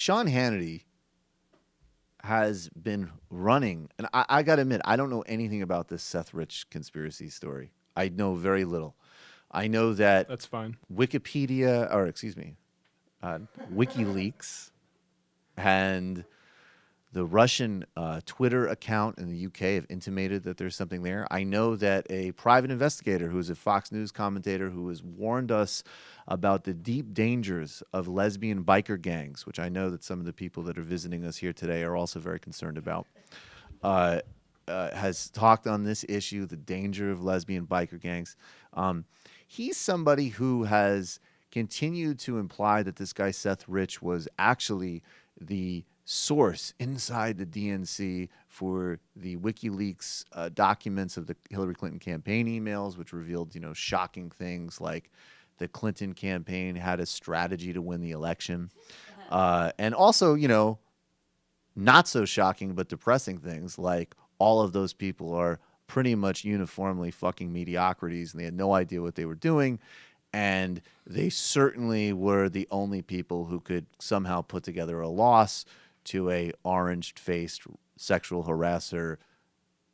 Sean Hannity has been running, and I got to admit, I don't know anything about this Seth Rich conspiracy story. I know very little. I know that That's fine. Wikipedia, or excuse me, WikiLeaks and the Russian Twitter account in the UK have intimated that there's something there. I know that a private investigator who is a Fox News commentator who has warned us about the deep dangers of lesbian biker gangs, which I know that some of the people that are visiting us here today are also very concerned about, has talked on this issue, the danger of lesbian biker gangs. He's somebody who has continued to imply that this guy Seth Rich was actually the source inside the DNC for the WikiLeaks documents of the Hillary Clinton campaign emails, which revealed, shocking things like the Clinton campaign had a strategy to win the election. And also, not so shocking but depressing things like all of those people are pretty much uniformly fucking mediocrities and they had no idea what they were doing. And they certainly were the only people who could somehow put together a loss to a orange-faced sexual harasser,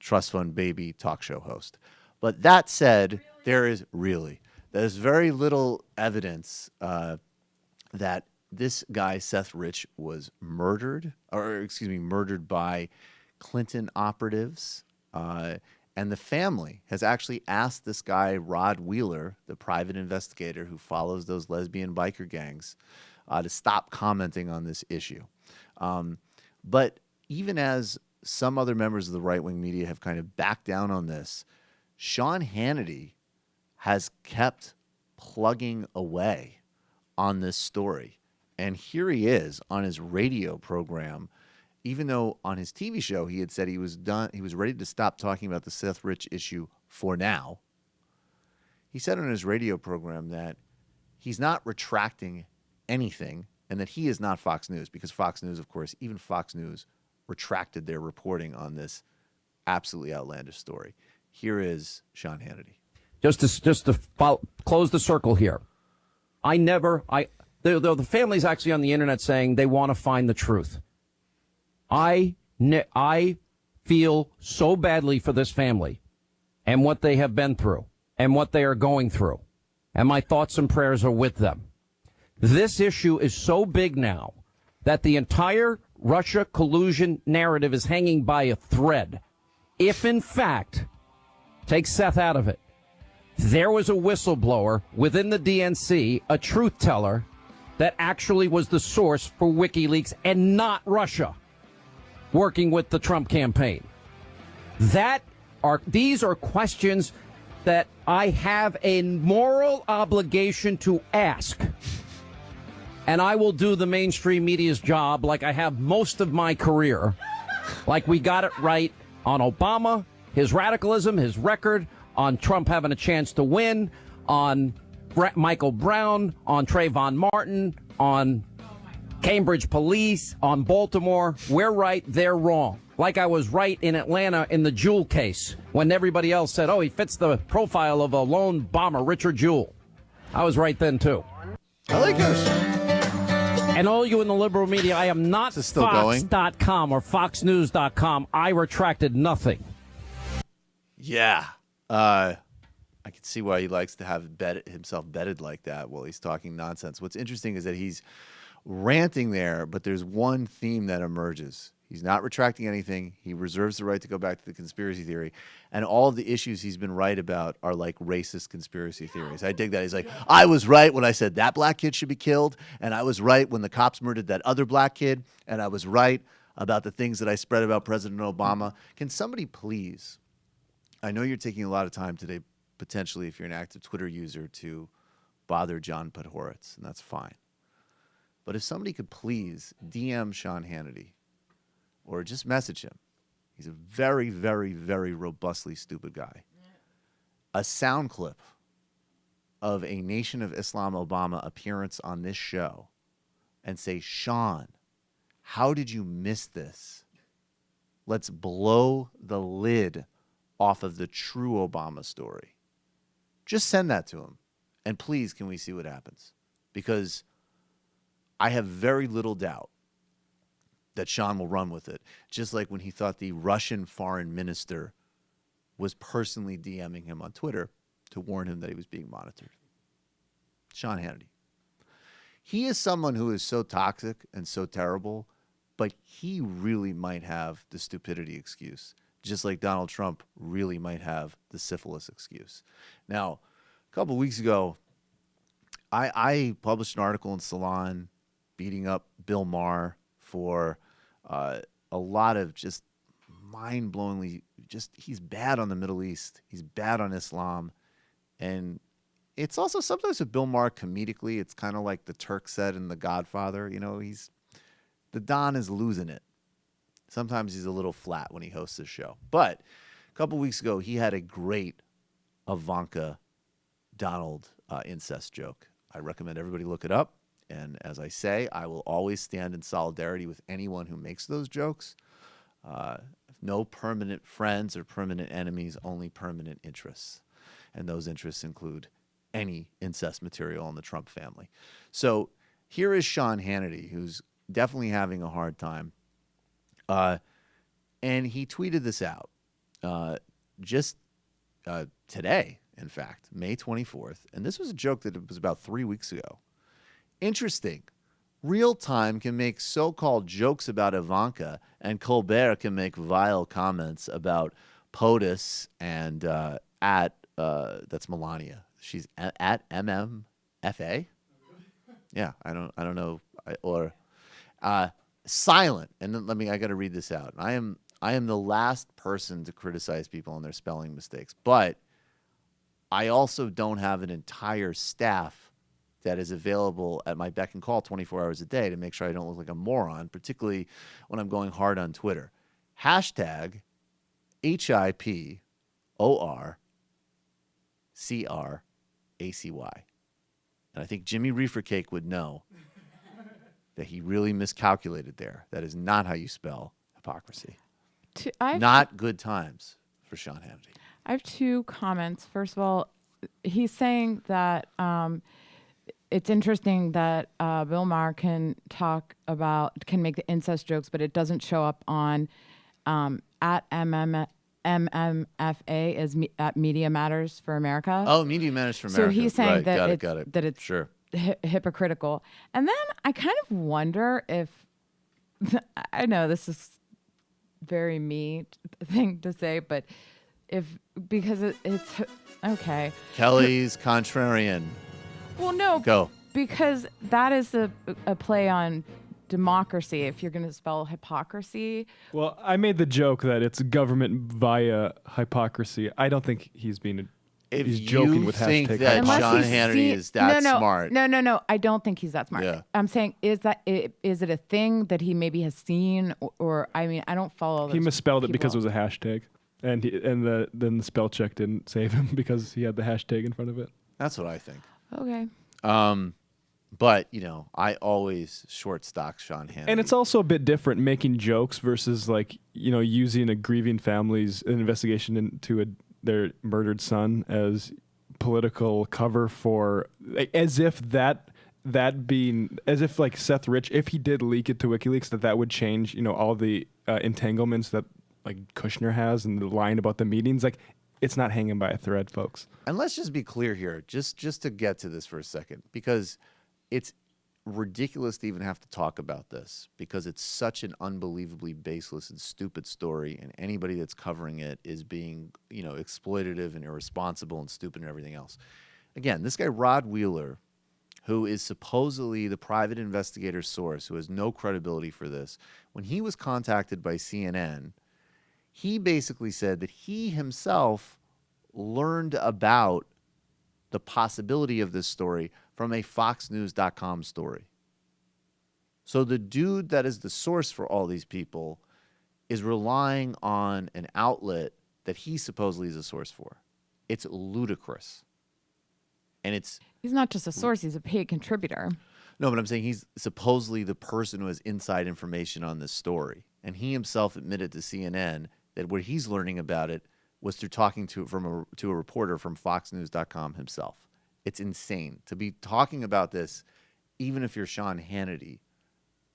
trust fund baby talk show host. But that said, there's very little evidence that this guy, Seth Rich, was murdered by Clinton operatives. And the family has actually asked this guy, Rod Wheeler, the private investigator who follows those lesbian biker gangs, to stop commenting on this issue. But even as some other members of the right-wing media have kind of backed down on this, Sean Hannity has kept plugging away on this story. And here he is on his radio program, even though on his TV show he had said he was done, he was ready to stop talking about the Seth Rich issue for now. He said on his radio program that he's not retracting anything and that he is not Fox News, because Fox News, of course, even Fox News retracted their reporting on this absolutely outlandish story. Here is Sean Hannity. Just to close the circle here. The family's actually on the internet saying they want to find the truth. I feel so badly for this family and what they have been through and what they are going through. And my thoughts and prayers are with them. This issue is so big now that the entire Russia collusion narrative is hanging by a thread. If, in fact, take Seth out of it, there was a whistleblower within the DNC, a truth teller, that actually was the source for WikiLeaks and not Russia working with the Trump campaign. These are questions that I have a moral obligation to ask. And I will do the mainstream media's job like I have most of my career. Like we got it right on Obama, his radicalism, his record, on Trump having a chance to win, on Michael Brown, on Trayvon Martin, on Cambridge Police, on Baltimore. We're right, they're wrong. Like I was right in Atlanta in the Jewel case when everybody else said, oh, he fits the profile of a lone bomber, Richard Jewell. I was right then, too. I like this. And all you in the liberal media, I am not Fox.com or FoxNews.com. I retracted nothing. Yeah. I can see why he likes to have himself betted like that while he's talking nonsense. What's interesting is that he's ranting there, but there's one theme that emerges. He's not retracting anything. He reserves the right to go back to the conspiracy theory. And all of the issues he's been right about are like racist conspiracy theories. I dig that. He's like, I was right when I said that black kid should be killed. And I was right when the cops murdered that other black kid. And I was right about the things that I spread about President Obama. Can somebody please, I know you're taking a lot of time today, potentially, if you're an active Twitter user, to bother John Podhoretz, and that's fine. But if somebody could please DM Sean Hannity or just message him. He's a very, very, very robustly stupid guy. A sound clip of a Nation of Islam Obama appearance on this show and say, Sean, how did you miss this? Let's blow the lid off of the true Obama story. Just send that to him. And please, can we see what happens? Because I have very little doubt that Sean will run with it. Just like when he thought the Russian foreign minister was personally DMing him on Twitter to warn him that he was being monitored. Sean Hannity. He is someone who is so toxic and so terrible, but he really might have the stupidity excuse, just like Donald Trump really might have the syphilis excuse. Now, a couple of weeks ago, I published an article in Salon beating up Bill Maher for a lot of just mind-blowingly, he's bad on the Middle East. He's bad on Islam. And it's also sometimes with Bill Maher comedically, it's kind of like the Turk said in The Godfather. You know, the Don is losing it. Sometimes he's a little flat when he hosts his show. But a couple weeks ago, he had a great Ivanka Donald incest joke. I recommend everybody look it up. And as I say, I will always stand in solidarity with anyone who makes those jokes. No permanent friends or permanent enemies, only permanent interests. And those interests include any incest material in the Trump family. So here is Sean Hannity, who's definitely having a hard time. And he tweeted this out just today, in fact, May 24th. And this was a joke that was about 3 weeks ago. Interesting. Real time can make so-called jokes about Ivanka, and Colbert can make vile comments about POTUS and that's Melania. She's at MMFA. Yeah, I don't know. Silent. And then I got to read this out. I am the last person to criticize people on their spelling mistakes, but I also don't have an entire staff that is available at my beck and call 24 hours a day to make sure I don't look like a moron, particularly when I'm going hard on Twitter. Hashtag HIPORCRACY. And I think Jimmy Reefer Cake would know that he really miscalculated there. That is not how you spell hypocrisy. Not good times for Sean Hannity. I have two comments. First of all, he's saying that it's interesting that Bill Maher can make the incest jokes, but it doesn't show up on at MMFA at Media Matters for America. Oh, Media Matters for America. So he's saying right. that it's sure. Hypocritical. And then I kind of wonder if I know this is very me thing to say, but because it's okay. Kelly's contrarian. Well, no, go because that is a play on democracy. If you're going to spell hypocrisy, well, I made the joke that it's government via hypocrisy. I don't think he's being. If he's joking with think hashtag that hypocrisy. Sean Hannity is that smart. No. I don't think he's that smart. Yeah. I'm saying, is it a thing that he maybe has seen, or I mean, I don't follow. He misspelled it because it was a hashtag, and then the spell check didn't save him because he had the hashtag in front of it. That's what I think. Okay. But I always short stock Sean Hannity. And it's also a bit different making jokes versus using a grieving family's investigation into their murdered son as political cover for, as if Seth Rich, if he did leak it to WikiLeaks, that would change all the entanglements that Kushner has and the line about the meetings. It's not hanging by a thread, folks. And let's just be clear here, just to get to this for a second, because it's ridiculous to even have to talk about this because it's such an unbelievably baseless and stupid story, and anybody that's covering it is being, exploitative and irresponsible and stupid and everything else. Again, this guy Rod Wheeler, who is supposedly the private investigator source, who has no credibility for this, when he was contacted by CNN, he basically said that he himself learned about the possibility of this story from a FoxNews.com story. So the dude that is the source for all these people is relying on an outlet that he supposedly is a source for. It's ludicrous. And he's not just a source, he's a paid contributor. No, but I'm saying he's supposedly the person who has inside information on this story. And he himself admitted to CNN that where he's learning about it was through talking to a reporter from FoxNews.com himself. It's insane. To be talking about this, even if you're Sean Hannity,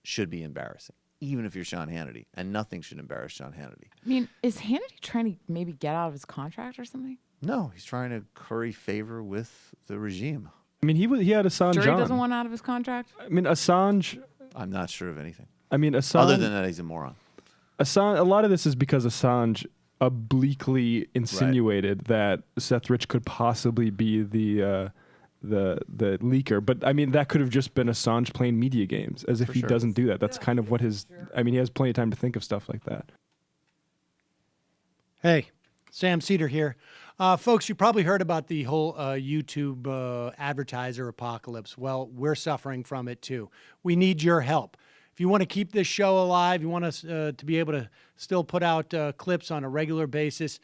should be embarrassing. even if you're Sean Hannity, and nothing should embarrass Sean Hannity. I mean, is Hannity trying to maybe get out of his contract or something? No, he's trying to curry favor with the regime. I mean, he had Assange Jury on. doesn't want out of his contract? I mean, Assange. I'm not sure of anything. I mean, Assange. Other than that, he's a moron. Assange. A lot of this is because Assange obliquely insinuated that Seth Rich could possibly be the leaker. But I mean, that could have just been Assange playing media games, as if he doesn't do that. That's kind of what his. I mean, he has plenty of time to think of stuff like that. Hey, Sam Seder here. Folks, you probably heard about the whole YouTube advertiser apocalypse. Well, we're suffering from it too. We need your help. If you want to keep this show alive, you want us to be able to still put out clips on a regular basis,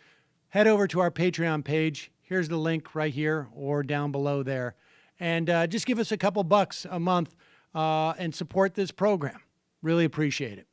head over to our Patreon page. Here's the link right here or down below there. And just give us a couple bucks a month and support this program. Really appreciate it.